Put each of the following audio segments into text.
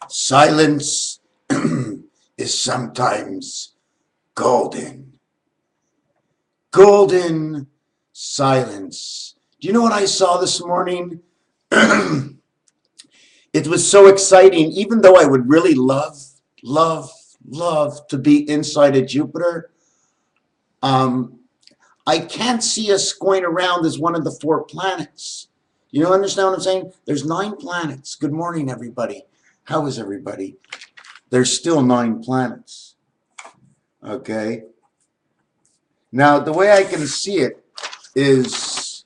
Silence is sometimes golden. Golden silence. Do you know what I saw this morning? It was so exciting, even though I would really love to be inside of Jupiter. I can't see us going around as one of the 4 planets. You know, understand what I'm saying? There's 9 planets. Good morning, everybody. How is everybody? There's still 9 planets. Okay. Now, the way I can see it is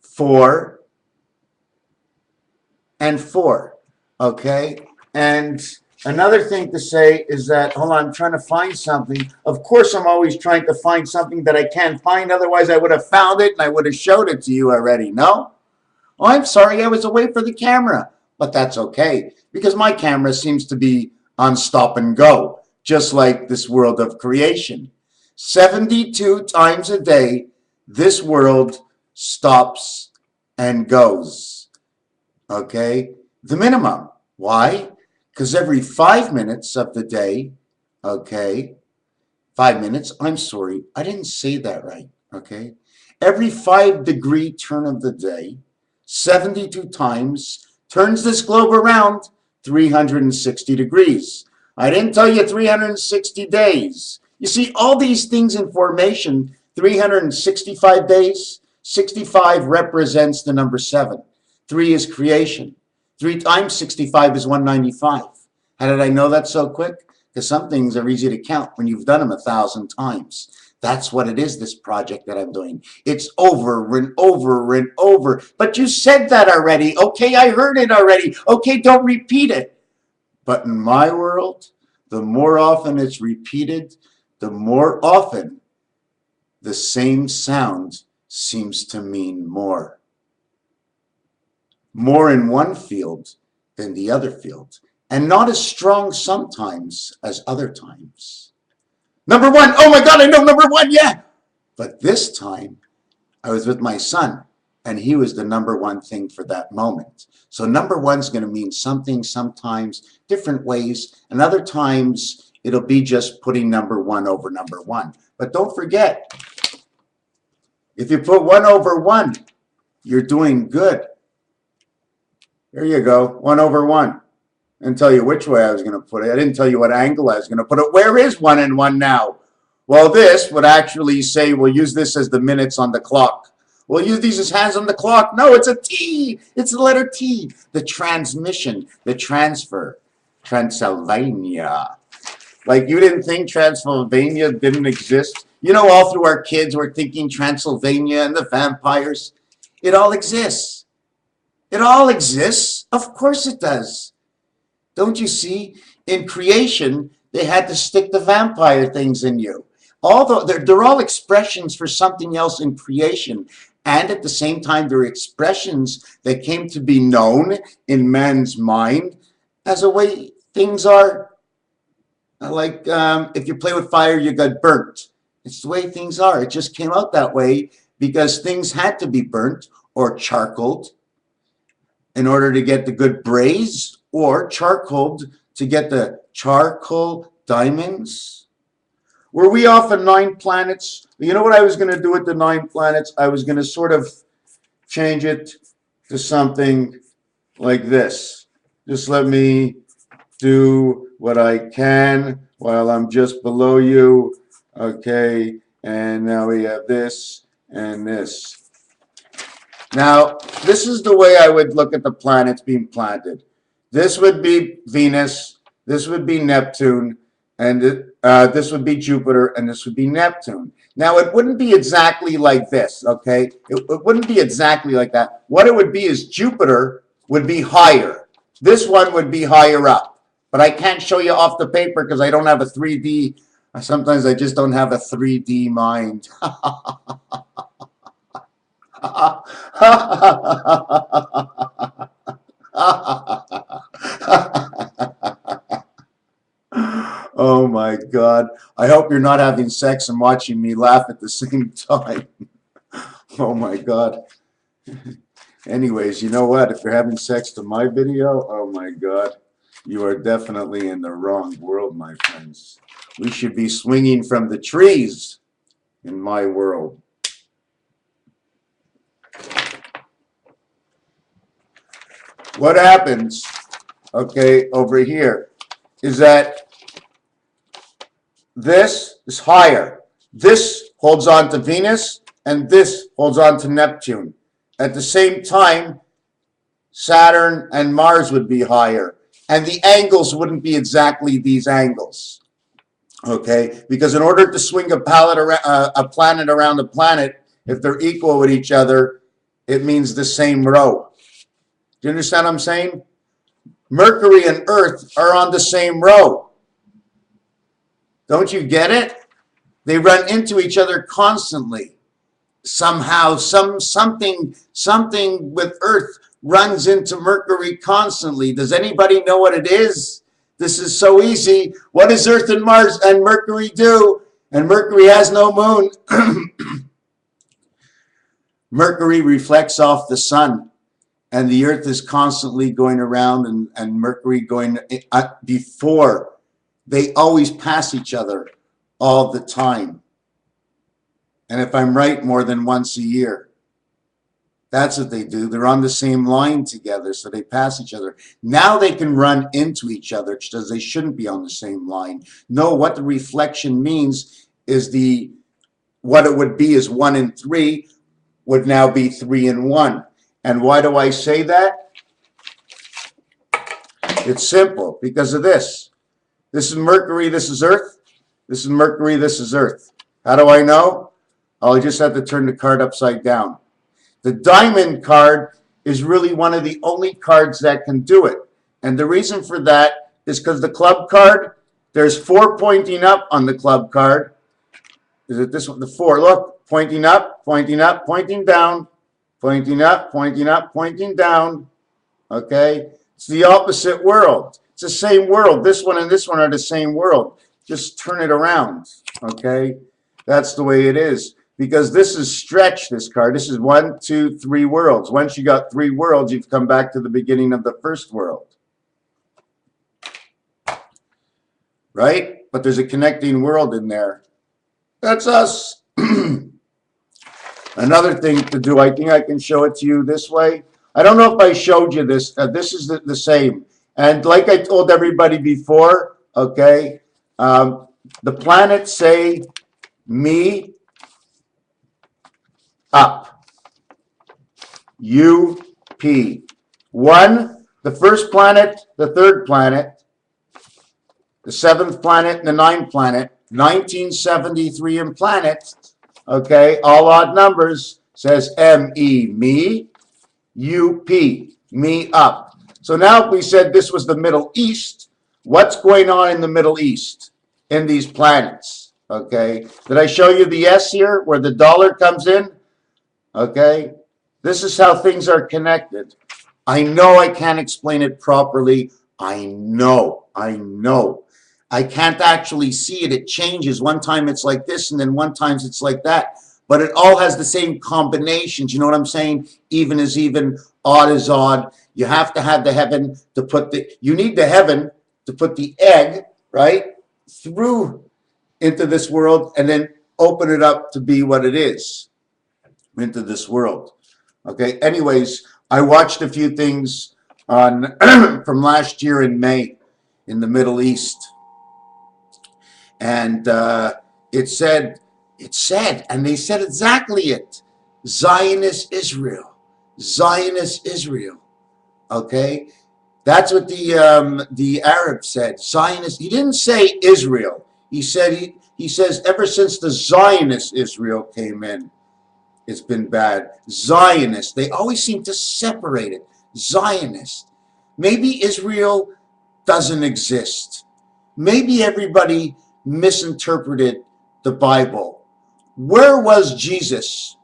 4 and 4. Okay. And another thing to say is that, hold on, I'm trying to find something. Of course, I'm always trying to find something that I can't find. Otherwise, I would have found it and I would have showed it to you already. No? Oh, I'm sorry. I was away for the camera. But that's okay, because my camera seems to be on stop and go, just like this world of creation. 72 times a day, this world stops and goes. Okay? The minimum. Why? Because every 5 minutes of the day, okay, 5 minutes, I'm sorry, I didn't say that right, okay? Every 5-degree turn of the day, 72 times, turns this globe around 360 degrees. I didn't tell you 360 days. You see, all these things in formation, 365 days, 65 represents the number 7. 3 is creation. 3 times 65 is 195. How did I know that so quick? Because some things are easy to count when you've done them 1,000 times. That's what it is, this project that I'm doing. It's over and over and over. But you said that already. Okay, I heard it already. Okay, don't repeat it. But in my world, the more often it's repeated, the more often the same sound seems to mean more. More in one field than the other field. And not as strong sometimes as other times. Number 1, oh my God, I know number 1, yeah. But this time, I was with my son, and he was the number 1 thing for that moment. So number 1's going to mean something sometimes, different ways, and other times it'll be just putting number 1 over number 1. But don't forget, if you put 1 over 1, you're doing good. There you go, 1 over 1. I didn't tell you which way I was going to put it. I didn't tell you what angle I was going to put it. Where is 1 and 1 now? Well, this would actually say we'll use this as the minutes on the clock. We'll use these as hands on the clock. No, it's a T. It's the letter T. The transmission, the transfer. Transylvania. Like you didn't think Transylvania didn't exist? You know, all through our kids, we're thinking Transylvania and the vampires. It all exists. It all exists. Of course it does. Don't you see? In creation, they had to stick the vampire things in you. Although they're all expressions for something else in creation. And at the same time, they're expressions that came to be known in man's mind as a way things are. Like if you play with fire, you got burnt. It's the way things are. It just came out that way because things had to be burnt or charcoaled in order to get the good braze, or charcoaled to get the charcoal diamonds. Were we off of 9 planets? You know what I was going to do with the 9 planets? I was going to sort of change it to something like this. Just let me do what I can while I'm just below you. Okay, and now we have this and this. Now, this is the way I would look at the planets being planted. This would be Venus, this would be Neptune, and this would be Jupiter, and this would be Neptune. Now, it wouldn't be exactly like this, okay? It wouldn't be exactly like that. What it would be is Jupiter would be higher. This one would be higher up. But I can't show you off the paper because I don't have a 3D. Sometimes I just don't have a 3D mind. Oh my God. I hope you're not having sex and watching me laugh at the same time. Oh my God. Anyways, you know what? If you're having sex to my video, oh my God. You are definitely in the wrong world, my friends. We should be swinging from the trees in my world. What happens, okay, over here is that this is higher. This holds on to Venus, and this holds on to Neptune. At the same time, Saturn and Mars would be higher, and the angles wouldn't be exactly these angles. Okay, because in order to swing a planet around a planet, if they're equal with each other, it means the same row. Do you understand what I'm saying? Mercury and Earth are on the same row. Don't you get it? They run into each other constantly. Somehow, something with Earth runs into Mercury constantly. Does anybody know what it is? This is so easy. What does Earth and Mars and Mercury do? And Mercury has no moon. Mercury reflects off the sun, and the Earth is constantly going around, and Mercury going before. They always pass each other all the time. And if I'm right, more than once a year. That's what they do. They're on the same line together, so they pass each other. Now they can run into each other because they shouldn't be on the same line. No, what the reflection means is what it would be is 1 and 3 would now be 3 and 1. And why do I say that? It's simple, because of this. This is Mercury, this is Earth. This is Mercury, this is Earth. How do I know? I just have to turn the card upside down. The diamond card is really one of the only cards that can do it. And the reason for that is because the club card, there's 4 pointing up on the club card. Is it this one? The 4. Look, pointing up, pointing down, pointing up, pointing down. Okay? It's the opposite world. It's the same world. This one and this one are the same world. Just turn it around. Okay? That's the way it is. Because this is stretch, this card. This is 1, 2, 3 worlds. Once you got 3 worlds, you've come back to the beginning of the first world. Right? But there's a connecting world in there. That's us. Another thing to do, I think I can show it to you this way. I don't know if I showed you this. This is the same. And like I told everybody before, okay, the planets say me up. U-P. 1, the first planet, the third planet, the 7th planet, and the 9th planet, 1973 in planet, okay, all odd numbers, says M-E, me, U-P, me up. So now if we said this was the Middle East, what's going on in the Middle East in these planets? Okay, did I show you the S here where the dollar comes in? Okay, this is how things are connected. I know I can't explain it properly. I know. I can't actually see it. It changes. One time it's like this, and then one time it's like that. But it all has the same combinations. You know what I'm saying? Even is even, odd is odd. You have to have the heaven to put you need the heaven to put the egg, right, through into this world and then open it up to be what it is into this world. Okay, anyways, I watched a few things on from last year in May in the Middle East. And it said, and they said exactly it. Zionist Israel. Zionist Israel. Okay? That's what the Arab said. Zionist. He didn't say Israel. He said he says ever since the Zionist Israel came in, it's been bad. Zionist. They always seem to separate it. Zionist. Maybe Israel doesn't exist. Maybe everybody misinterpreted the Bible. Where was Jesus?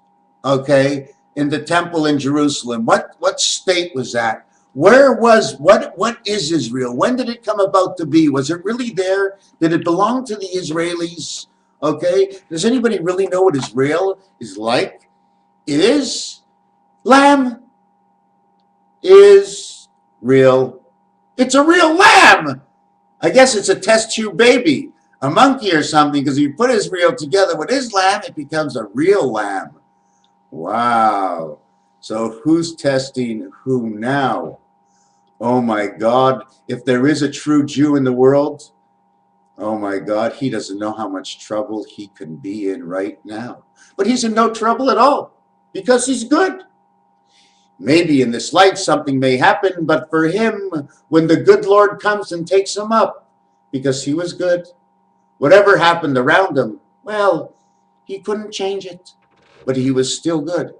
Okay, in the temple in Jerusalem. What state was that? Where was what is Israel? When did it come about to be? Was it really there? Did it belong to the Israelis? Okay, does anybody really know what Israel is like? Lamb is real. It's a real lamb. I guess it's a test tube baby, a monkey or something, because if you put Israel together with his lamb, it becomes a real lamb. Wow. So who's testing who now? Oh my God. If there is a true Jew in the world, oh my God, he doesn't know how much trouble he can be in right now. But he's in no trouble at all because he's good. Maybe in this life something may happen, but for him, when the good Lord comes and takes him up, because he was good, whatever happened around him, well, he couldn't change it, but he was still good.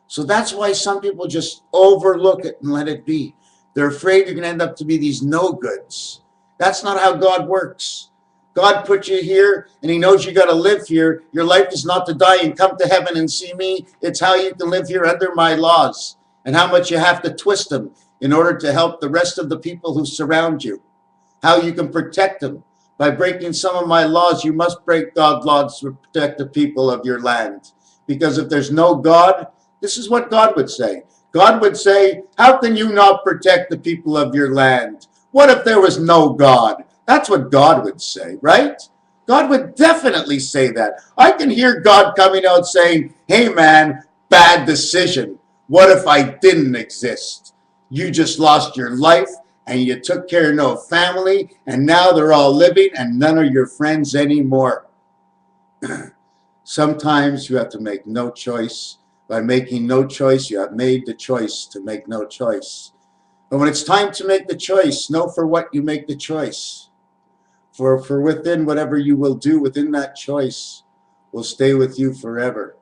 So that's why some people just overlook it and let it be. They're afraid you're going to end up to be these no-goods. That's not how God works. God put you here, and he knows you got to live here. Your life is not to die and come to heaven and see me. It's how you can live here under my laws and how much you have to twist them in order to help the rest of the people who surround you. How you can protect them. By breaking some of my laws, you must break God's laws to protect the people of your land. Because if there's no God, this is what God would say. God would say, how can you not protect the people of your land? What if there was no God? That's what God would say, right? God would definitely say that. I can hear God coming out saying, hey man, bad decision. What if I didn't exist? You just lost your life and you took care of no family and now they're all living and none of your friends anymore. Sometimes you have to make no choice. By making no choice, you have made the choice to make no choice. But when it's time to make the choice, know for what you make the choice. For within whatever you will do within that choice will stay with you forever.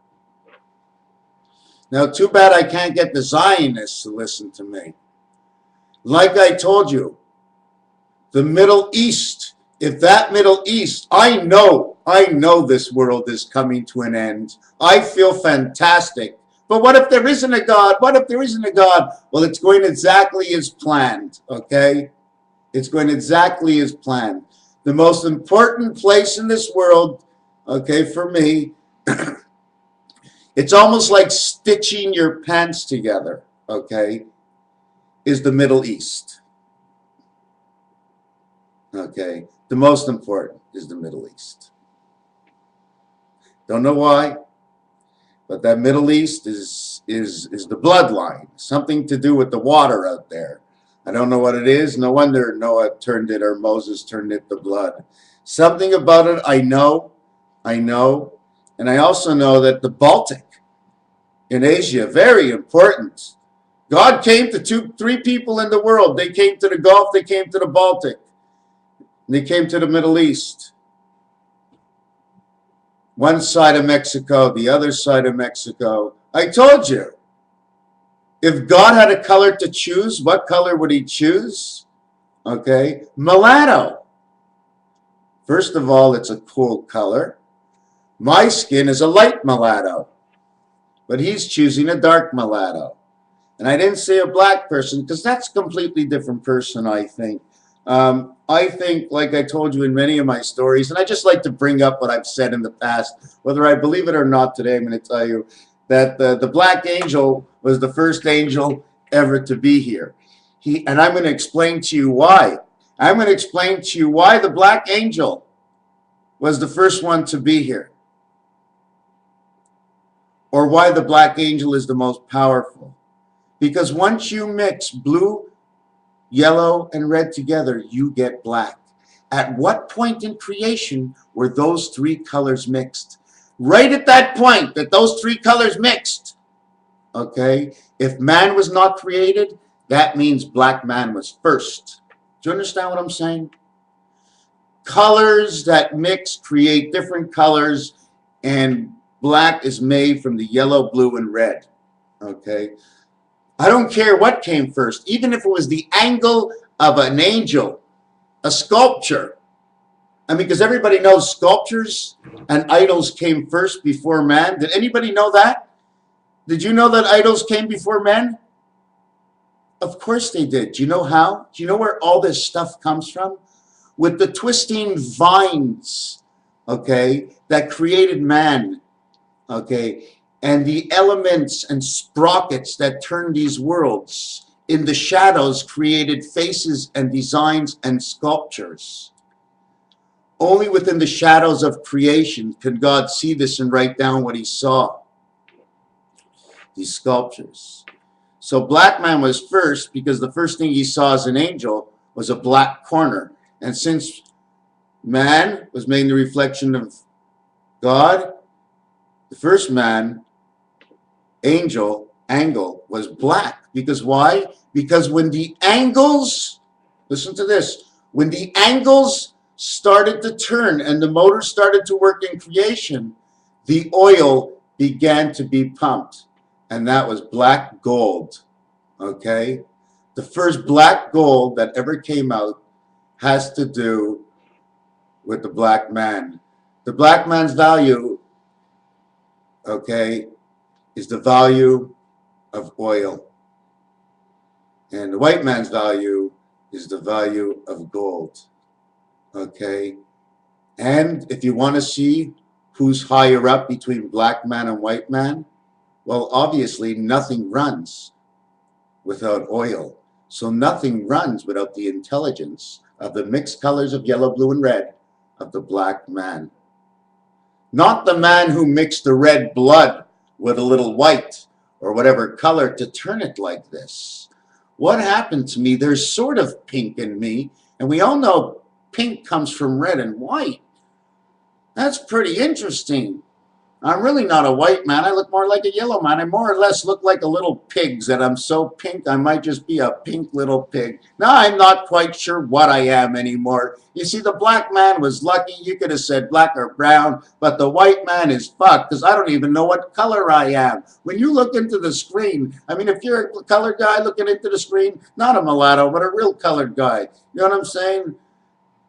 Now, too bad I can't get the Zionists to listen to me. Like I told you, the Middle East, if that Middle East, I know this world is coming to an end. I feel fantastic. But what if there isn't a God? What if there isn't a God? Well, it's going exactly as planned, okay? It's going exactly as planned. The most important place in this world, okay, for me, it's almost like stitching your pants together, okay, is the Middle East. Okay, the most important is the Middle East. Don't know why, but that Middle East is the bloodline, something to do with the water out there. I don't know what it is. No wonder Noah turned it, or Moses turned it to blood. Something about it I know, and I also know that the Baltic in Asia, very important. God came to three people in the world. They came to the Gulf, they came to the Baltic, and they came to the Middle East. One side of Mexico, the other side of Mexico. I told you, if God had a color to choose, what color would he choose? Okay, mulatto. First of all, it's a cool color. My skin is a light mulatto, but he's choosing a dark mulatto. And I didn't say a black person because that's a completely different person, I think. I think, like I told you in many of my stories, and I just like to bring up what I've said in the past, whether I believe it or not today, I'm going to tell you that the black angel was the first angel ever to be here. And I'm going to explain to you why. I'm going to explain to you why the black angel was the first one to be here. Or why the black angel is the most powerful. Because once you mix blue, yellow, and red together, you get black. At what point in creation were those three colors mixed? Right at that point that those three colors mixed. Okay? If man was not created, that means black man was first. Do you understand what I'm saying? Colors that mix create different colors, and black is made from the yellow, blue, and red. Okay? I don't care what came first, even if it was the angle of an angel, a sculpture. I mean, because everybody knows sculptures and idols came first before man. Did anybody know that? Did you know that idols came before men? Of course they did. Do you know how? Do you know where all this stuff comes from? With the twisting vines, okay, that created man, okay, and the elements and sprockets that turn these worlds in the shadows created faces and designs and sculptures. Only within the shadows of creation could God see this and write down what he saw. These sculptures. So black man was first because the first thing he saw as an angel was a black corner. And since man was made in the reflection of God, the first man, angle, was black. Because why? Because when the angles, listen to this, when the angles started to turn and the motor started to work in creation, the oil began to be pumped. And that was black gold. Okay? The first black gold that ever came out has to do with the black man. The black man's value, okay, is the value of oil. And the white man's value is the value of gold. Okay? And if you want to see who's higher up between black man and white man, well, obviously nothing runs without oil. So nothing runs without the intelligence of the mixed colors of yellow, blue, and red of the black man. Not the man who mixed the red blood with a little white or whatever color to turn it like this. What happened to me? There's sort of pink in me, and we all know pink comes from red and white. That's pretty interesting. I'm really not a white man. I look more like a yellow man. I more or less look like a little pig that I'm so pink I might just be a pink little pig. Now I'm not quite sure what I am anymore. You see, the black man was lucky. You could have said black or brown, but the white man is fucked because I don't even know what color I am. When you look into the screen, I mean, if you're a colored guy looking into the screen, not a mulatto, but a real colored guy. You know what I'm saying?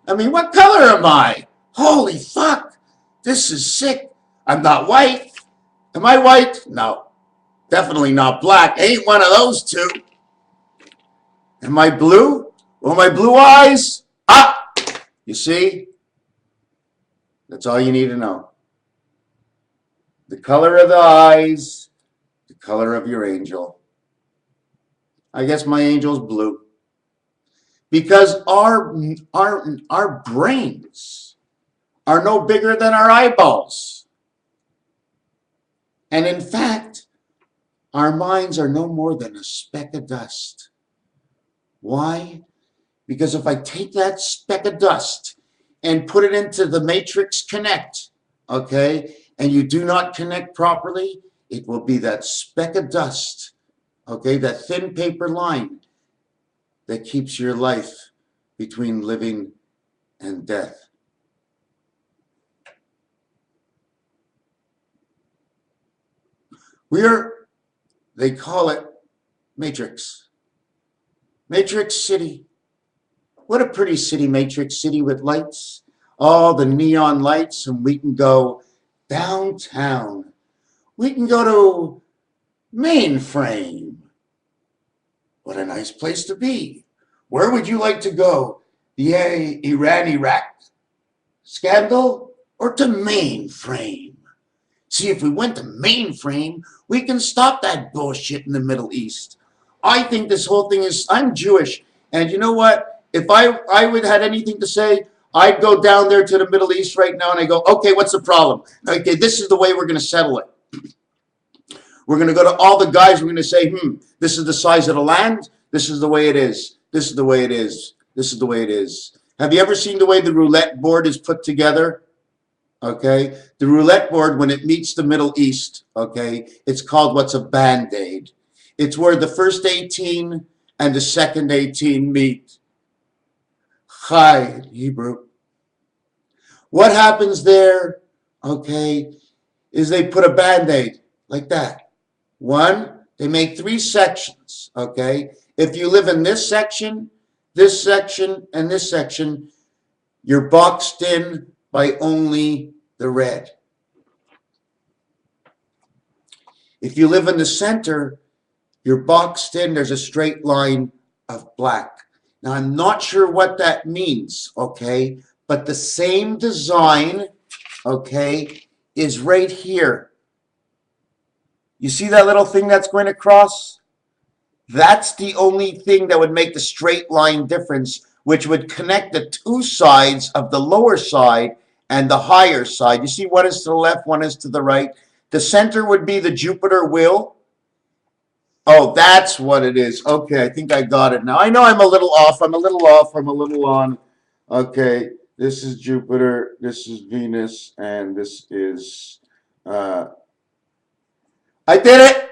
I mean, what color am I? Holy fuck. This is sick. I'm not white. Am I white? No. Definitely not black. I ain't one of those two. Am I blue? Well, my blue eyes? Ah! You see? That's all you need to know. The color of the eyes, the color of your angel. I guess my angel's blue. Because our brains are no bigger than our eyeballs. And in fact, our minds are no more than a speck of dust. Why? Because if I take that speck of dust and put it into the matrix connect, okay, and you do not connect properly, it will be that speck of dust, okay, that thin paper line that keeps your life between living and death. They call it Matrix. Matrix City. What a pretty city, Matrix City with lights. All the neon lights, and we can go downtown. We can go to Mainframe. What a nice place to be. Where would you like to go? The Iran-Iraq scandal or to Mainframe? See, if we went to Mainframe, we can stop that bullshit in the Middle East. I think this whole thing is, I'm Jewish, and you know what? If I would had anything to say, I'd go down there to the Middle East right now and I go, okay, what's the problem? Okay, this is the way we're going to settle it. We're going to go to all the guys, we're going to say, this is the size of the land, this is the way it is, this is the way it is, this is the way it is. Have you ever seen the way the roulette board is put together? Okay, the roulette board, when it meets the Middle East, okay, it's called what's a band-aid. It's where the first 18 and the second 18 meet. Chai, Hebrew. What happens there, okay, is they put a band-aid like that. One, they make 3 sections, okay? If you live in this section, and this section, you're boxed in by only the red. If you live in the center, you're boxed in, there's a straight line of black. Now, I'm not sure what that means, okay? But the same design, okay, is right here. You see that little thing that's going across? That's the only thing that would make the straight line difference, which would connect the two sides of the lower side and the higher side. You see, one is to the left, one is to the right. The center would be the Jupiter wheel. Oh, that's what it is. Okay, I think I got it now. I know I'm a little off. I'm a little off. I'm a little on. Okay, this is Jupiter, this is Venus, and this is... I did it!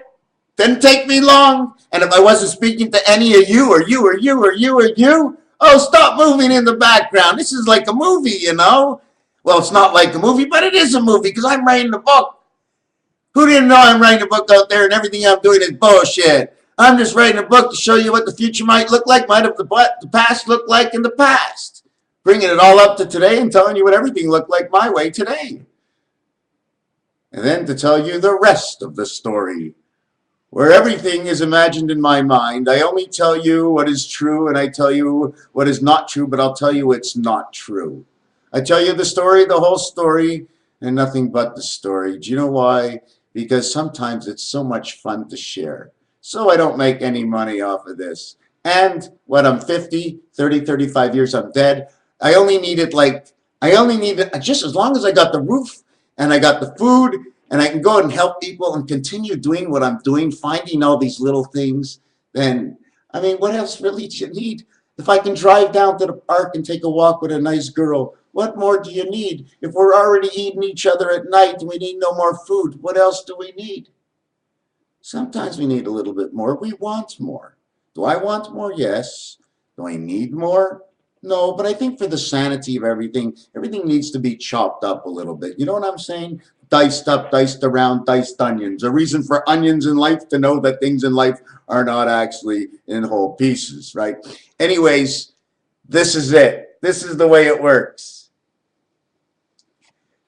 Didn't take me long. And if I wasn't speaking to any of you, or you, or you, or you, or you, oh, stop moving in the background. This is like a movie, you know? Well, it's not like a movie, but it is a movie because I'm writing a book. Who didn't know I'm writing a book out there and everything I'm doing is bullshit? I'm just writing a book to show you what the future might look like, might have the past looked like in the past. Bringing it all up to today and telling you what everything looked like my way today. And then to tell you the rest of the story, where everything is imagined in my mind. I only tell you what is true, and I tell you what is not true, but I'll tell you it's not true. I tell you the story, the whole story, and nothing but the story. Do you know why? Because sometimes it's so much fun to share. So I don't make any money off of this. And when I'm 50, 30, 35 years, I'm dead. I only need it just as long as I got the roof and I got the food and I can go and help people and continue doing what I'm doing, finding all these little things, then, I mean, what else really do you need? If I can drive down to the park and take a walk with a nice girl, what more do you need? If we're already eating each other at night and we need no more food, what else do we need? Sometimes we need a little bit more. We want more. Do I want more? Yes. Do I need more? No, but I think for the sanity of everything, everything needs to be chopped up a little bit. You know what I'm saying? Diced up, diced around, diced onions. A reason for onions in life to know that things in life are not actually in whole pieces, right? Anyways, this is it. This is the way it works.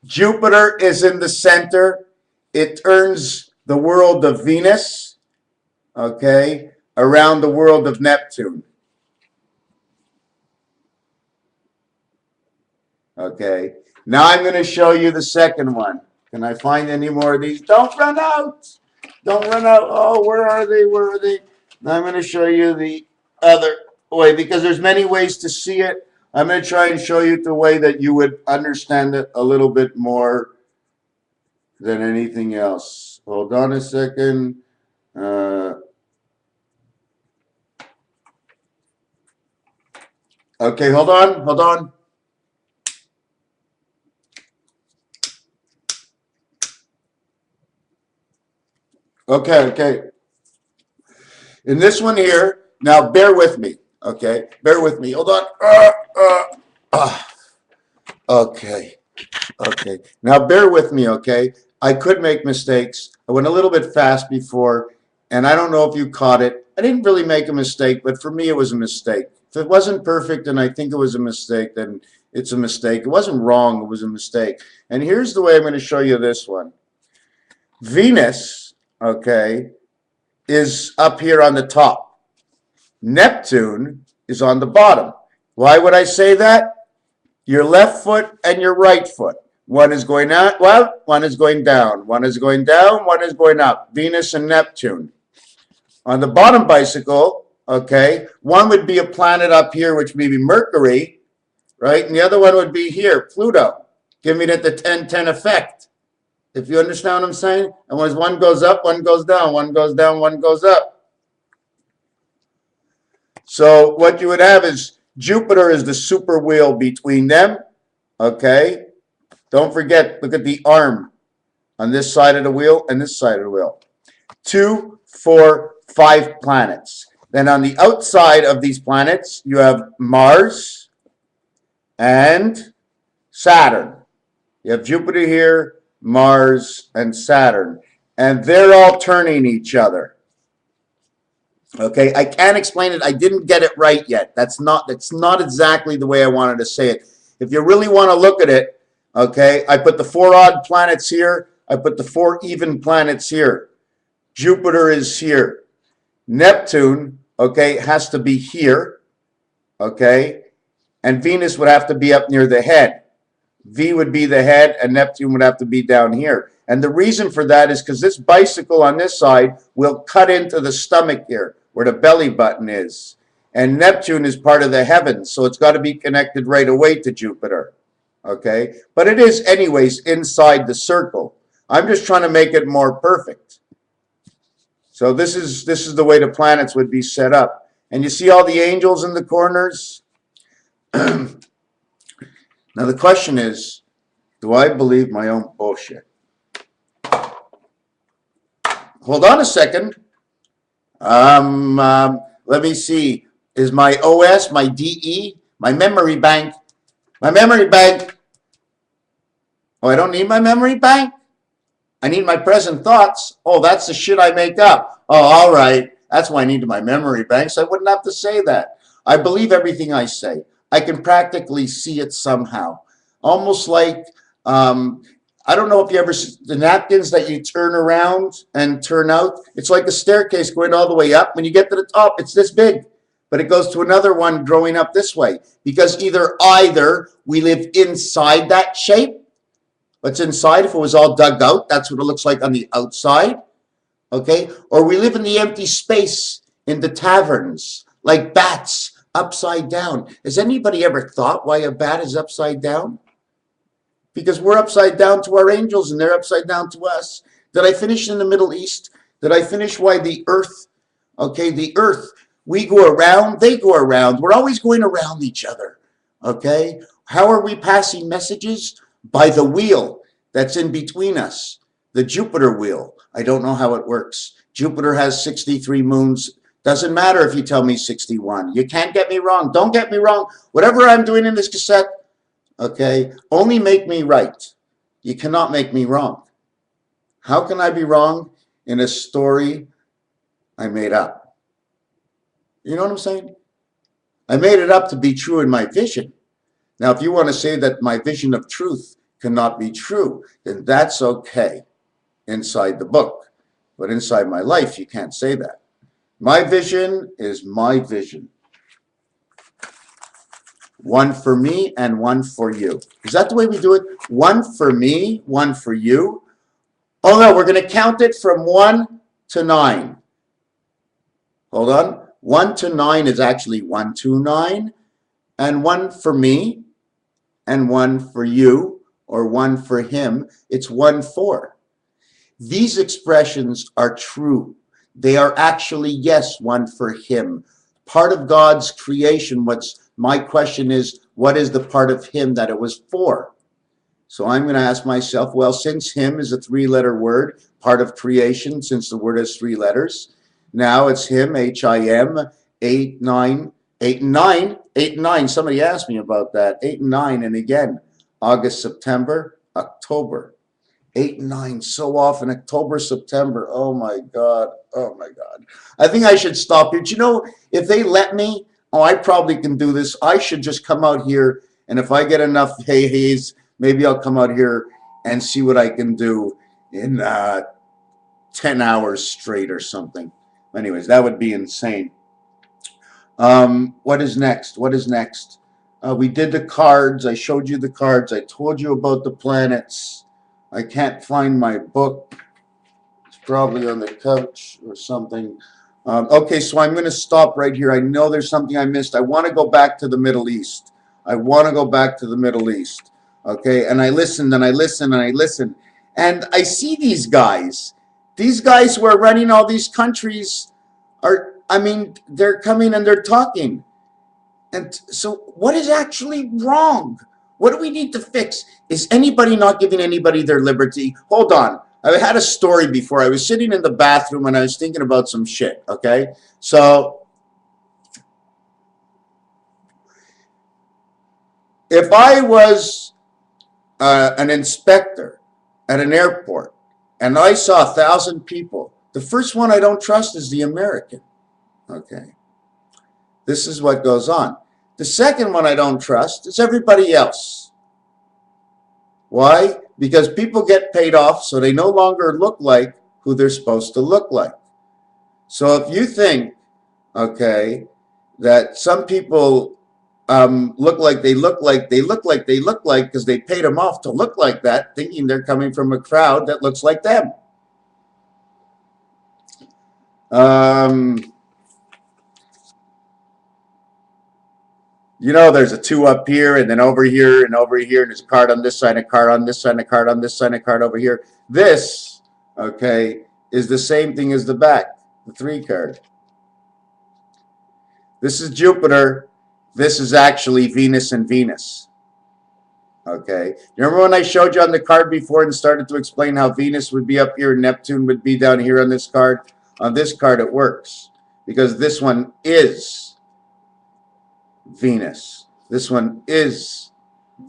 Jupiter is in the center. It turns the world of Venus, okay, around the world of Neptune. Okay, now I'm going to show you the second one. Can I find any more of these? Don't run out. Don't run out. Oh, where are they? Where are they? Now I'm going to show you the other way because there's many ways to see it. I'm going to try and show you the way that you would understand it a little bit more than anything else. Hold on a second. Okay, hold on. Hold on. Okay. In this one here, now bear with me, okay? Bear with me. Hold on. Okay. Now bear with me, okay? I could make mistakes. I went a little bit fast before, and I don't know if you caught it. I didn't really make a mistake, but for me it was a mistake. If it wasn't perfect and I think it was a mistake, then it's a mistake. It wasn't wrong, it was a mistake. And here's the way I'm going to show you this one. Venus, okay, is up here on the top. Neptune is on the bottom. Why would I say that? Your left foot and your right foot. One is going out, well, one is going down. One is going down, one is going up. Venus and Neptune. On the bottom bicycle, okay, one would be a planet up here, which would be Mercury, right? And the other one would be here, Pluto, giving it the 10-10 effect. If you understand what I'm saying? And when one goes up, one goes down, one goes down, one goes up. So what you would have is Jupiter is the super wheel between them, okay? Don't forget, look at the arm on this side of the wheel and this side of the wheel. 2, 4, 5 planets. Then on the outside of these planets, you have Mars and Saturn. You have Jupiter here, Mars, and Saturn. And they're all turning each other. Okay, I can't explain it. I didn't get it right yet. That's not exactly the way I wanted to say it. If you really want to look at it, okay, I put the 4 odd planets here. I put the 4 even planets here. Jupiter is here. Neptune, okay, has to be here, okay, and Venus would have to be up near the head. V would be the head, and Neptune would have to be down here. And the reason for that is because this bicycle on this side will cut into the stomach here, where the belly button is. And Neptune is part of the heavens, so it's got to be connected right away to Jupiter. Okay? But it is anyways inside the circle. I'm just trying to make it more perfect. So this is the way the planets would be set up. And you see all the angels in the corners? Now the question is, do I believe my own bullshit? Hold on a second. Let me see. Is my OS, my DE, my memory bank? Oh, I don't need my memory bank? I need my present thoughts. Oh, that's the shit I make up. Oh, all right. That's why I need my memory bank, so I wouldn't have to say that. I believe everything I say. I can practically see it somehow. Almost like, I don't know if you ever see the napkins that you turn around and turn out. It's like a staircase going all the way up. When you get to the top, it's this big. But it goes to another one growing up this way. Because either we live inside that shape. What's inside, if it was all dug out, that's what it looks like on the outside. Okay? Or we live in the empty space in the taverns, like bats, upside down. Has anybody ever thought why a bat is upside down? Because we're upside down to our angels and they're upside down to us. Did I finish in the Middle East? Did I finish why the earth, okay, the earth, we go around, they go around. We're always going around each other, okay? How are we passing messages? By the wheel that's in between us, the Jupiter wheel. I don't know how it works. Jupiter has 63 moons. Doesn't matter if you tell me 61. You can't get me wrong. Don't get me wrong. Whatever I'm doing in this cassette, okay, only make me right. You cannot make me wrong. How can I be wrong in a story I made up? You know what I'm saying? I made it up to be true in my vision. Now, if you want to say that my vision of truth cannot be true, then that's okay inside the book. But inside my life, you can't say that. My vision is my vision. One for me and one for you. Is that the way we do it? One for me, one for you. Oh no, we're going to count it from 1 to 9. Hold on. 1 to 9 is actually 1, 2, 9. And one for me and one for you, or one for him. It's 1, 4. These expressions are true. They are actually, yes, one for him. Part of God's creation. My question is, what is the part of him that it was for? So I'm going to ask myself, well, since him is a 3-letter word, part of creation, since the word has 3 letters, now it's him, H-I-M, 8, 9, 8 and 9, 8 and 9. Somebody asked me about that. 8 and 9, and again, August, September, October. 8 and 9, so often, October, September. Oh my God, oh my God. I think I should stop here. Do you know, if they let me, oh, I probably can do this. I should just come out here, and if I get enough haze, maybe I'll come out here and see what I can do in 10 hours straight or something. Anyways, that would be insane. What is next? What is next? We did the cards. I showed you the cards. I told you about the planets. I can't find my book. It's probably on the couch or something. Okay, so I'm going to stop right here. I know there's something I missed. I want to go back to the Middle East. I want to go back to the Middle East. Okay, and I listened and I listened and I listened. And I see these guys. These guys who are running all these countries are, I mean, they're coming and they're talking. And so what is actually wrong? What do we need to fix? Is anybody not giving anybody their liberty? Hold on. I had a story before. I was sitting in the bathroom and I was thinking about some shit, okay? So if I was an inspector at an airport and I saw 1,000 people, the first one I don't trust is the American, okay? This is what goes on. The second one I don't trust is everybody else. Why? Because people get paid off so they no longer look like who they're supposed to look like. So if you think, okay, that some people look like because they paid them off to look like that, thinking they're coming from a crowd that looks like them. You know, there's a 2 up here, and then over here, and over here, and there's a card on this side, a card on this side, and a card on this side, and a card over here. This, okay, is the same thing as the back, the 3 card. This is Jupiter. This is actually Venus and Venus. Okay. You remember when I showed you on the card before and started to explain how Venus would be up here and Neptune would be down here on this card? On this card, it works because this one is Venus. This one is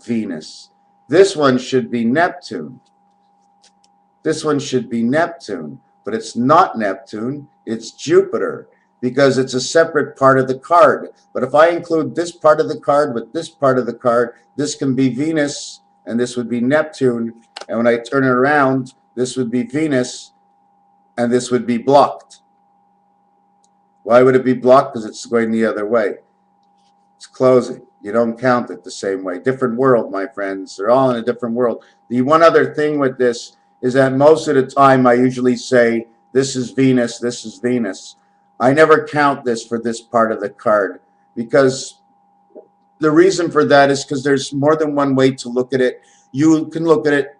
Venus. This one should be Neptune. This one should be Neptune, but it's not Neptune. It's Jupiter because it's a separate part of the card. But if I include this part of the card with this part of the card, this can be Venus and this would be Neptune. And when I turn it around, this would be Venus and this would be blocked. Why would it be blocked? Because it's going the other way. It's closing. You don't count it the same way. Different world, my friends. They're all in a different world. The one other thing with this is that most of the time I usually say, this is Venus, this is Venus. I never count this for this part of the card because the reason for that is because there's more than one way to look at it. You can look at it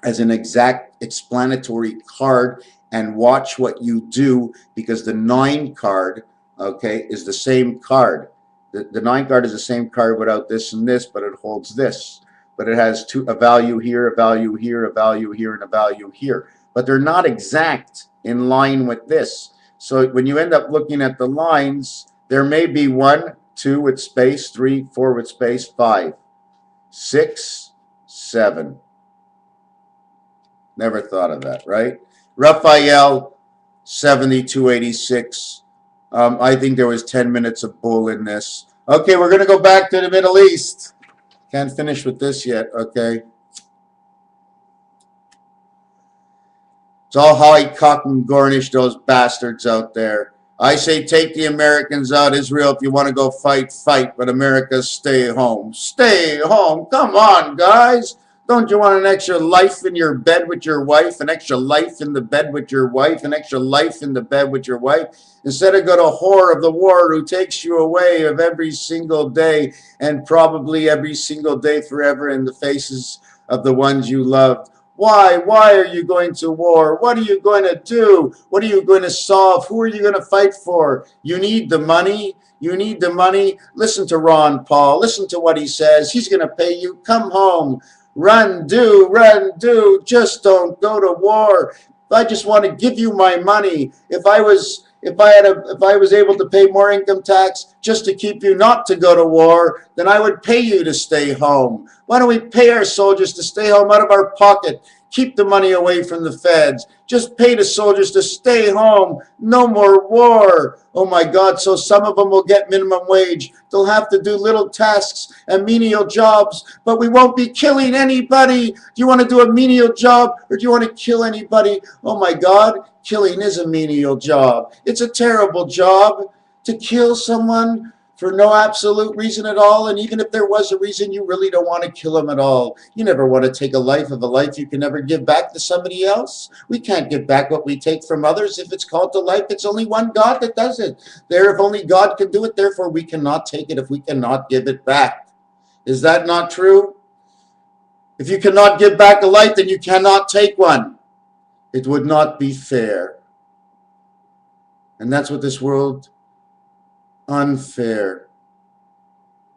as an exact explanatory card and watch what you do because the 9 card, okay, is the same card. The 9 card is the same card without this and this, but it holds this. But it has a value here, a value here, a value here, and a value here. But they're not exact in line with this. So when you end up looking at the lines, there may be 1, 2 with space, 3, 4 with space, 5, 6, 7. Never thought of that, right? Raphael, 7286. I think there was 10 minutes of bull in this. Okay, we're going to go back to the Middle East. Can't finish with this yet, okay? It's all high cock and garnish, those bastards out there. I say take the Americans out. Israel, if you want to go fight, fight. But America, stay home. Stay home. Come on, guys. Don't you want an extra life in your bed with your wife? An extra life in the bed with your wife? An extra life in the bed with your wife? Instead of go to whore of the war who takes you away of every single day and probably every single day forever in the faces of the ones you loved. Why? Why are you going to war? What are you going to do? What are you going to solve? Who are you going to fight for? You need the money. You need the money. Listen to Ron Paul. Listen to what he says. He's going to pay you. Come home. Run, do. Just don't go to war. I just want to give you my money. If I was able to pay more income tax just to keep you not to go to war, then I would pay you to stay home. Why don't we pay our soldiers to stay home out of our pocket? Keep the money away from the feds. Just pay the soldiers to stay home. No more war. Oh my God, so some of them will get minimum wage. They'll have to do little tasks and menial jobs, but we won't be killing anybody. Do you want to do a menial job or do you want to kill anybody? Oh my God, killing is a menial job. It's a terrible job to kill someone for no absolute reason at all. And even if there was a reason, you really don't want to kill them at all. You never want to take a life of a life you can never give back to somebody else. We can't give back what we take from others. If it's called to life, it's only one God that does it. If only God can do it, therefore we cannot take it if we cannot give it back. Is that not true? If you cannot give back a life, then you cannot take one. It would not be fair. And that's what this world, unfair,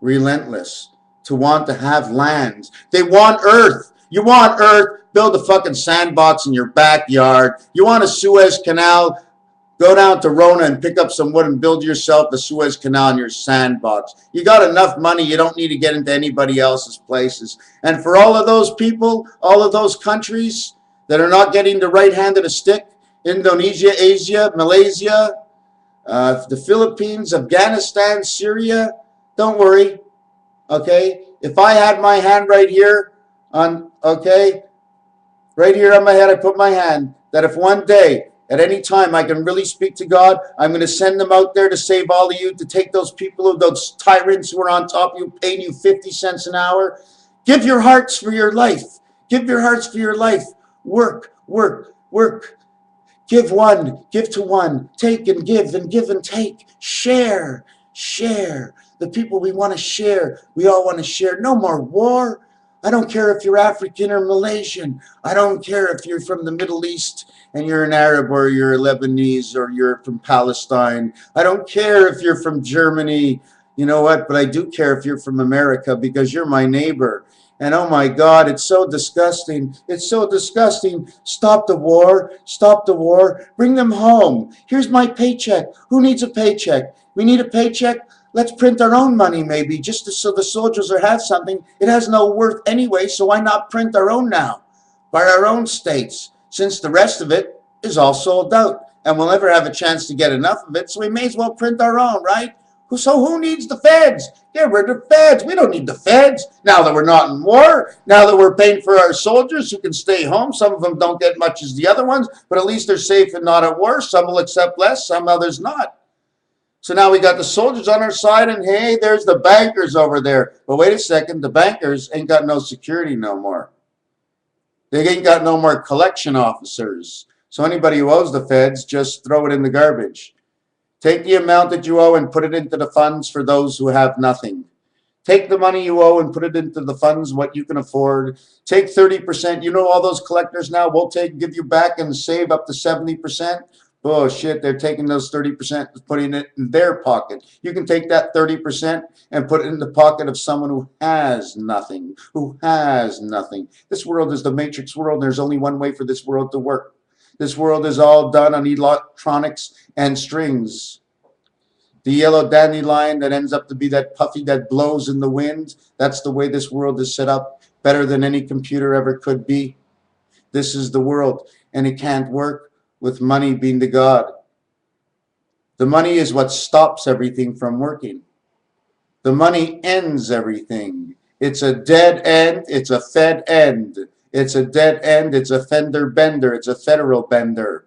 relentless, to want to have lands. They want earth. You want earth, build a fucking sandbox in your backyard. You want a Suez Canal, go down to Rona and pick up some wood and build yourself a Suez Canal in your sandbox. You got enough money, you don't need to get into anybody else's places. And for all of those people, all of those countries that are not getting the right hand of the stick, Indonesia, Asia, Malaysia, the Philippines, Afghanistan, Syria, don't worry, okay? If I had my hand right here on, okay, right here on my head, I put my hand, that if one day, at any time, I can really speak to God, I'm going to send them out there to save all of you, to take those people, those tyrants who are on top of you, paying you 50 cents an hour. Give your hearts for your life. Give your hearts for your life. Work, work, work. Give one, give to one, take and give and take. Share, share. The people we want to share. We all want to share. No more war. I don't care if you're African or Malaysian. I don't care if you're from the Middle East and you're an Arab or you're Lebanese or you're from Palestine. I don't care if you're from Germany. You know what? But I do care if you're from America because you're my neighbor. And oh my God, it's so disgusting. It's so disgusting. Stop the war. Stop the war. Bring them home. Here's my paycheck. Who needs a paycheck? We need a paycheck. Let's print our own money maybe, just so the soldiers will have something. It has no worth anyway, so why not print our own now? By our own states, since the rest of it is all sold out. And we'll never have a chance to get enough of it, so we may as well print our own, right? So who needs the feds? Get rid of the feds. We don't need the feds. Now that we're not in war, now that we're paying for our soldiers who can stay home. Some of them don't get much as the other ones, but at least they're safe and not at war. Some will accept less, some others not. So now we got the soldiers on our side, and hey, there's the bankers over there. But wait a second, the bankers ain't got no security no more. They ain't got no more collection officers. So anybody who owes the feds, just throw it in the garbage. Take the amount that you owe and put it into the funds for those who have nothing. Take the money you owe and put it into the funds, what you can afford. Take 30%. You know all those collectors now will give you back and save up to 70%. Bullshit, they're taking those 30% and putting it in their pocket. You can take that 30% and put it in the pocket of someone who has nothing, This world is the matrix world. There's only one way for this world to work. This world is all done on electronics and strings. The yellow dandelion that ends up to be that puffy that blows in the wind, that's the way this world is set up, better than any computer ever could be. This is the world, and it can't work with money being the God. The money is what stops everything from working. The money ends everything. It's a dead end. It's a fed end. It's a dead end. It's a fender bender. It's a federal bender.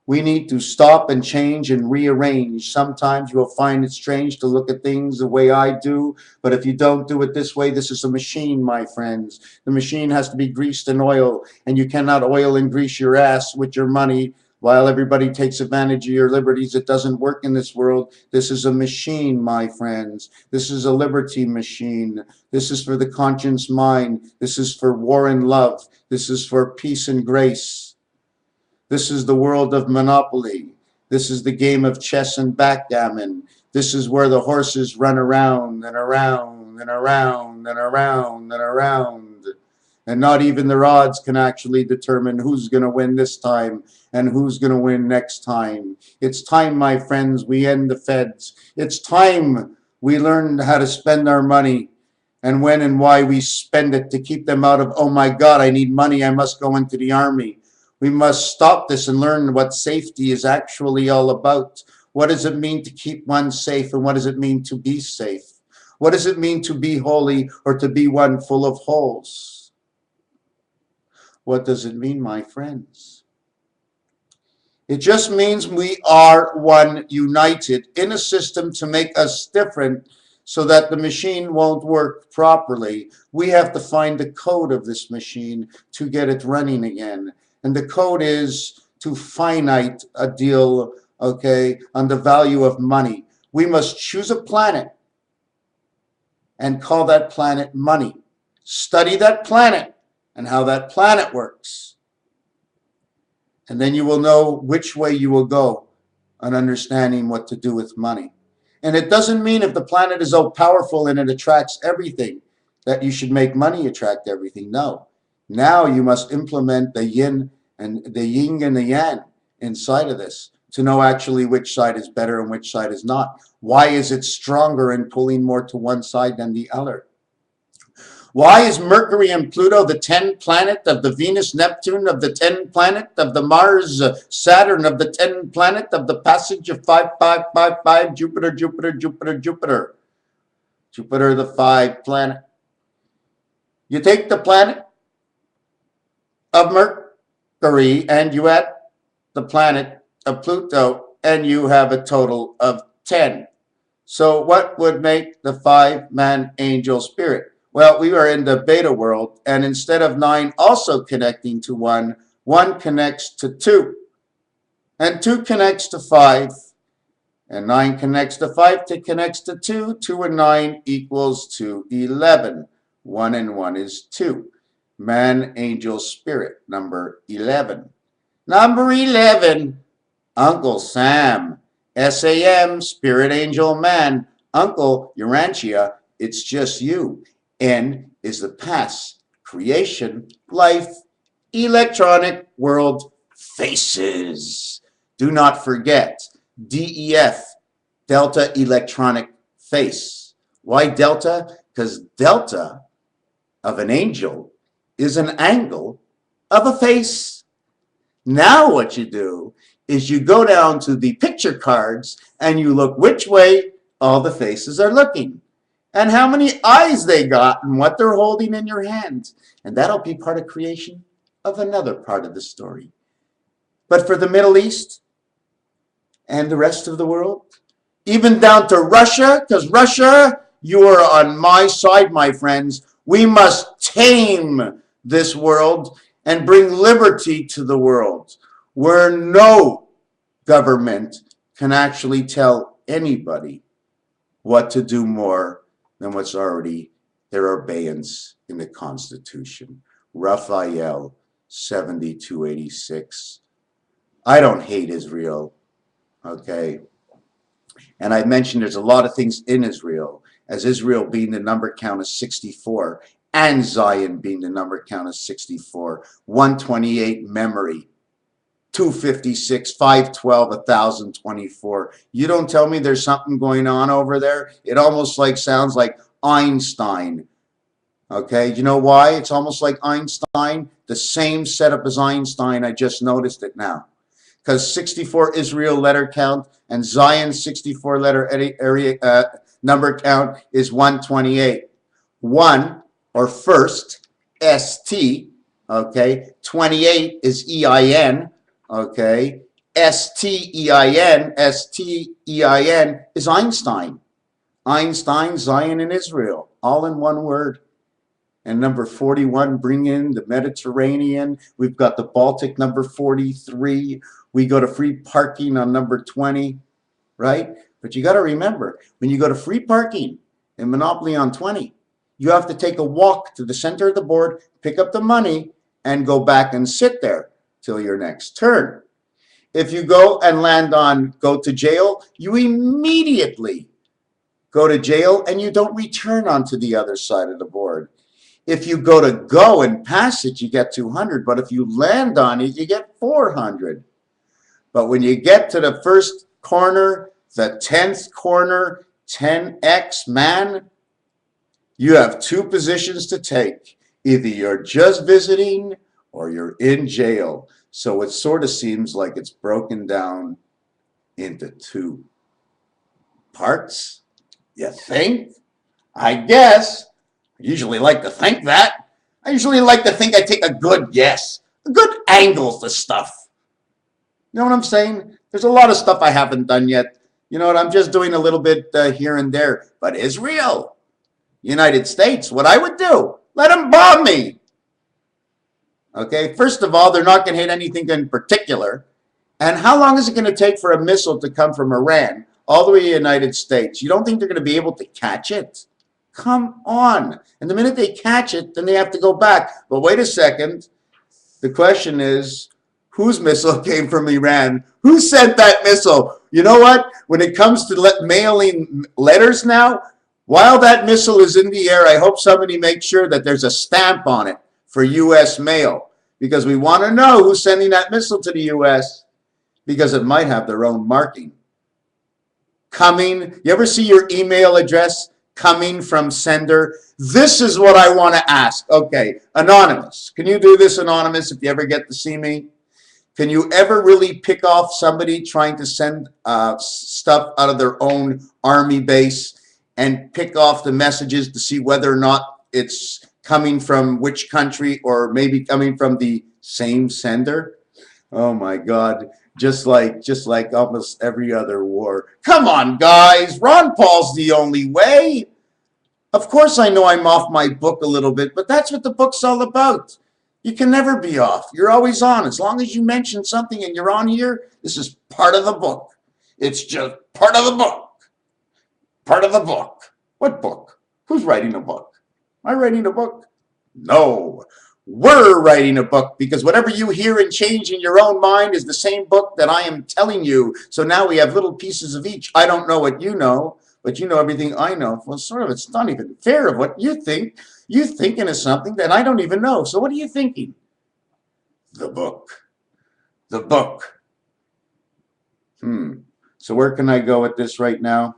We need to stop and change and rearrange. Sometimes you will find it strange to look at things the way I do, but if you don't do it this way, this is a machine, my friends. The machine has to be greased and oiled, and you cannot oil and grease your ass with your money while everybody takes advantage of your liberties. It doesn't work in this world. This is a machine, my friends. This is a liberty machine. This is for the conscious mind. This is for war and love. This is for peace and grace. This is the world of monopoly. This is the game of chess and backgammon. This is where the horses run around and around and around and around and around. And not even the odds can actually determine who's going to win this time and who's going to win next time. It's time, my friends, we end the feds. It's time we learn how to spend our money and when and why we spend it to keep them out of, oh my God, I need money, I must go into the army. We must stop this and learn what safety is actually all about. What does it mean to keep one safe, and what does it mean to be safe? What does it mean to be holy or to be one full of holes? What does it mean, my friends? It just means we are one, united in a system to make us different so that the machine won't work properly. We have to find the code of this machine to get it running again. And the code is to finite a deal, okay, on the value of money. We must choose a planet and call that planet money. Study that planet and how that planet works. And then you will know which way you will go on understanding what to do with money. And it doesn't mean if the planet is so powerful and it attracts everything that you should make money attract everything. No. Now you must implement the yin and the yin and the yang inside of this to know actually which side is better and which side is not. Why is it stronger and pulling more to one side than the other? Why is Mercury and Pluto the 10 planet of the Venus, Neptune, of the 10 planet of the Mars, Saturn, of the 10 planet of the passage of 5555, Jupiter, Jupiter, Jupiter, Jupiter. Jupiter, the 5 planet. You take the planet of Mercury and you add the planet of Pluto and you have a total of 10. So what would make the 5-man angel spirit? Well, we are in the beta world, and instead of 9 also connecting to 1, 1 connects to 2, and 2 connects to 5, And 9 connects to 5, it connects to 2. 2 and 9 equals to 11. 1 and 1 is 2. Man, angel, spirit, number 11. Number 11, Uncle Sam. SAM, spirit, angel, man. Uncle, Urantia, it's just you. N is the past, creation, life, electronic world, faces. Do not forget, DEF, Delta Electronic Face. Why Delta? Because delta of an angel is an angle of a face. Now what you do is you go down to the picture cards and you look which way all the faces are looking and how many eyes they got and what they're holding in your hand. And that'll be part of creation of another part of the story. But for the Middle East and the rest of the world, even down to Russia, because Russia, you are on my side, my friends. We must tame this world and bring liberty to the world, where no government can actually tell anybody what to do more than what's already their abeyance in the Constitution. Raphael 7286. I don't hate Israel, okay? And I mentioned there's a lot of things in Israel, as Israel being the number count of 64, and Zion being the number count of 64, 128 memory, 256, 512, 1024. You don't tell me there's something going on over there? It almost like sounds like Einstein. Okay, you know why? It's almost like Einstein, the same setup as Einstein. I just noticed it now. Because 64 Israel letter count and Zion 64 letter area number count is 128. 1 or first, ST, okay? 28 is EIN, okay? STEIN is Einstein. Einstein, Zion, and Israel, all in one word. And number 41, bring in the Mediterranean. We've got the Baltic, number 43. We go to free parking on number 20, right? But you got to remember, when you go to free parking in Monopoly on 20, you have to take a walk to the center of the board, pick up the money, and go back and sit there till your next turn. If you go and land on go to jail, you immediately go to jail and you don't return onto the other side of the board. If you go and pass it, you get 200. But if you land on it, you get 400. But when you get to the first corner, the 10th corner, 10X, man, you have two positions to take. Either you're just visiting or you're in jail. So it sort of seems like it's broken down into two parts. You think? I guess. I usually like to think that. I usually like to think I take a good guess, a good angle to stuff. You know what I'm saying? There's a lot of stuff I haven't done yet. You know what? I'm just doing a little bit here and there. But Israel, United States, what I would do, let them bomb me. Okay, first of all, they're not going to hit anything in particular. And how long is it going to take for a missile to come from Iran all the way to the United States? You don't think they're going to be able to catch it? Come on. And the minute they catch it, then they have to go back. But wait a second. The question is, whose missile came from Iran? Who sent that missile? You know what? When it comes to mailing letters now, while that missile is in the air, I hope somebody makes sure that there's a stamp on it for U.S. mail. Because we want to know who's sending that missile to the U.S. Because it might have their own marking. Coming. You ever see your email address? Coming from sender. This is what I want to ask. Okay, Anonymous. Can you do this, Anonymous, if you ever get to see me? Can you ever really pick off somebody trying to send stuff out of their own army base and pick off the messages to see whether or not it's coming from which country or maybe coming from the same sender? Oh my God. Just like almost every other war. Come on, guys. Ron Paul's the only way. Of course, I know I'm off my book a little bit, but that's what the book's all about. You can never be off. You're always on. As long as you mention something and you're on here, this is part of the book. It's just part of the book. Part of the book. What book? Who's writing a book? Am I writing a book? No. We're writing a book because whatever you hear and change in your own mind is the same book that I am telling you. So now we have little pieces of each. I don't know what you know, but you know everything I know. Well, sort of, it's not even fair of what you think. You're thinking of something that I don't even know. So what are you thinking? The book. The book. So where can I go with this right now?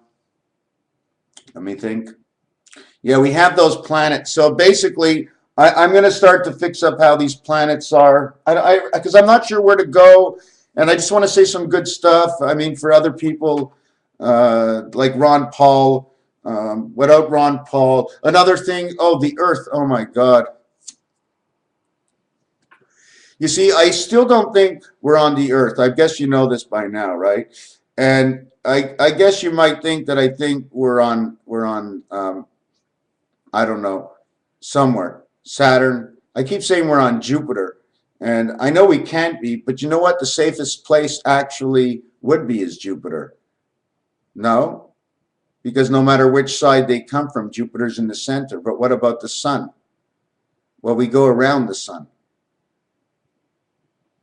Let me think. Yeah, we have those planets. So basically, I'm going to start to fix up how these planets are. Because I'm not sure where to go, and I just want to say some good stuff. I mean, for other people, like Ron Paul. Without Ron Paul, another thing. Oh, the Earth. Oh my God. You see, I still don't think we're on the Earth. I guess you know this by now, right? And I guess you might think that I think we're on I don't know, somewhere. Saturn. I keep saying we're on Jupiter. And I know we can't be, but you know what? The safest place actually would be is Jupiter. No, because no matter which side they come from, Jupiter's in the center. But what about the sun? Well, we go around the sun.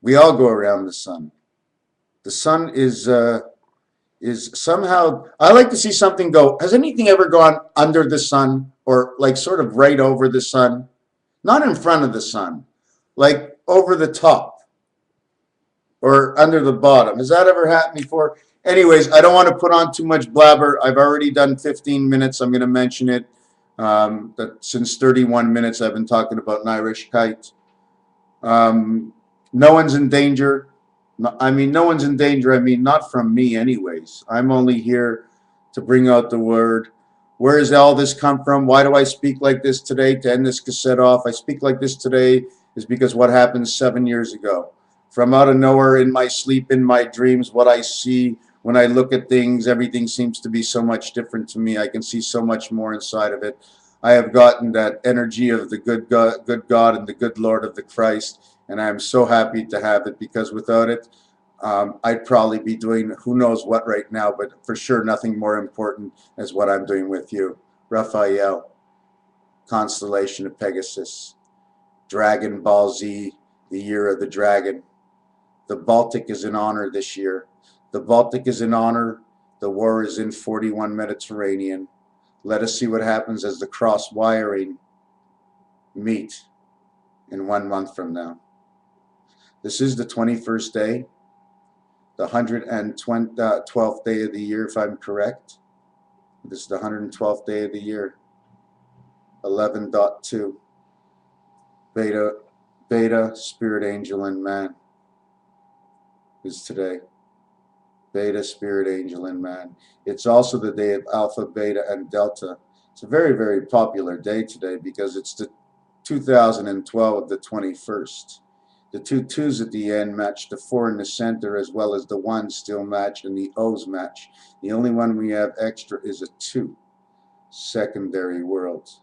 We all go around the sun. The sun is somehow, I like to see something go. Has anything ever gone under the sun or like sort of right over the sun? Not in front of the sun, like over the top or under the bottom. Has that ever happened before? Anyways, I don't want to put on too much blabber. I've already done 15 minutes. I'm going to mention it. That since 31 minutes, I've been talking about Nirishkeit. No one's in danger. I mean, no one's in danger. I mean, not from me anyways. I'm only here to bring out the word. Where does all this come from? Why do I speak like this today to end this cassette off? I speak like this today is because what happened 7 years ago. From out of nowhere, in my sleep, in my dreams, what I see when I look at things, everything seems to be so much different to me. I can see so much more inside of it. I have gotten that energy of the good God and the good Lord of the Christ, and I am so happy to have it because without it, I'd probably be doing who knows what right now, but for sure nothing more important as what I'm doing with you. Raphael, Constellation of Pegasus, Dragon Ball Z, the Year of the Dragon. The Baltic is in honor this year. The Baltic is in honor. The war is in 41 Mediterranean. Let us see what happens as the cross wiring meet in 1 month from now. This is the 21st day, the 112th day of the year, if I'm correct. This is the 112th day of the year. 11.2. Beta, Spirit Angel, and Man is today. Beta, Spirit Angel, and Man. It's also the day of Alpha, Beta, and Delta. It's a very, very popular day today because it's the 2012 of the 21st. The two twos at the end match the 4 in the center, as well as the 1 still match, and the O's match. The only one we have extra is a 2, secondary worlds.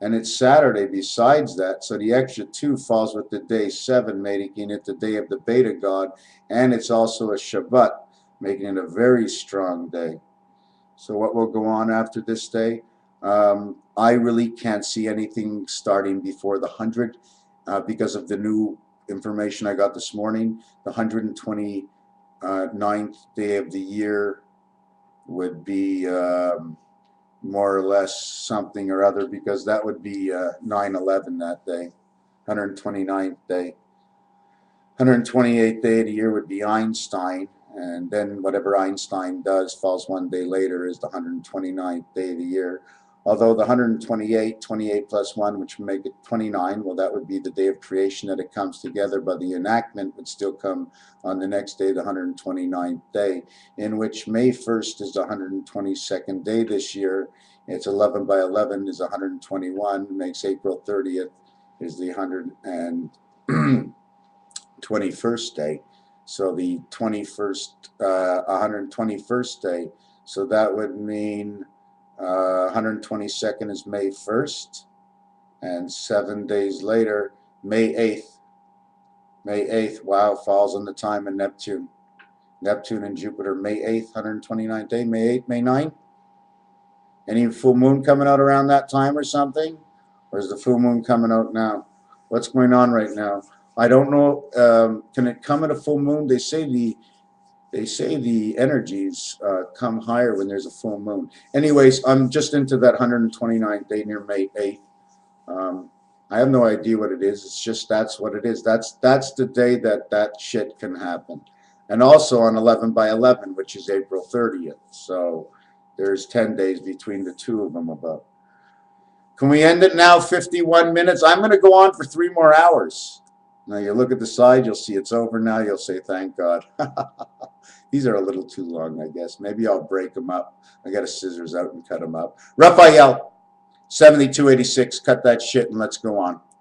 And it's Saturday besides that, so the extra 2 falls with the day 7, making it the day of the Beta God, and it's also a Shabbat, making it a very strong day. So what will go on after this day? I really can't see anything starting before the 100 because of the new information I got this morning. The 129th day of the year would be more or less something or other, because that would be 9/11 that day. 129th day. 128th day of the year would be Einstein, and then whatever Einstein does falls 1 day later is the 129th day of the year. Although the 128, 28 plus 1, which would make it 29, well, that would be the day of creation that it comes together, but the enactment would still come on the next day, the 129th day, in which May 1st is the 122nd day this year. It's 11 by 11 is 121, makes April 30th is the 121st day. So the 121st day. So that would mean 122nd is May 1st, and 7 days later, May 8th. May 8th, wow, falls on the time of Neptune. Neptune and Jupiter, May 8th, 129th day, May 8th, May 9th. Any full moon coming out around that time or something? Or is the full moon coming out now? What's going on right now? I don't know. Can it come at a full moon? They say the energies come higher when there's a full moon. Anyways, I'm just into that 129th day near May 8th. I have no idea what it is. It's just that's what it is. That's the day that shit can happen. And also on 11 by 11, which is April 30th. So there's 10 days between the two of them about. Can we end it now? 51 minutes. I'm going to go on for 3 more hours. Now you look at the side, you'll see it's over now. You'll say, thank God. These are a little too long, I guess. Maybe I'll break them up. I got a scissors out and cut them up. Raphael, 7286, cut that shit and let's go on.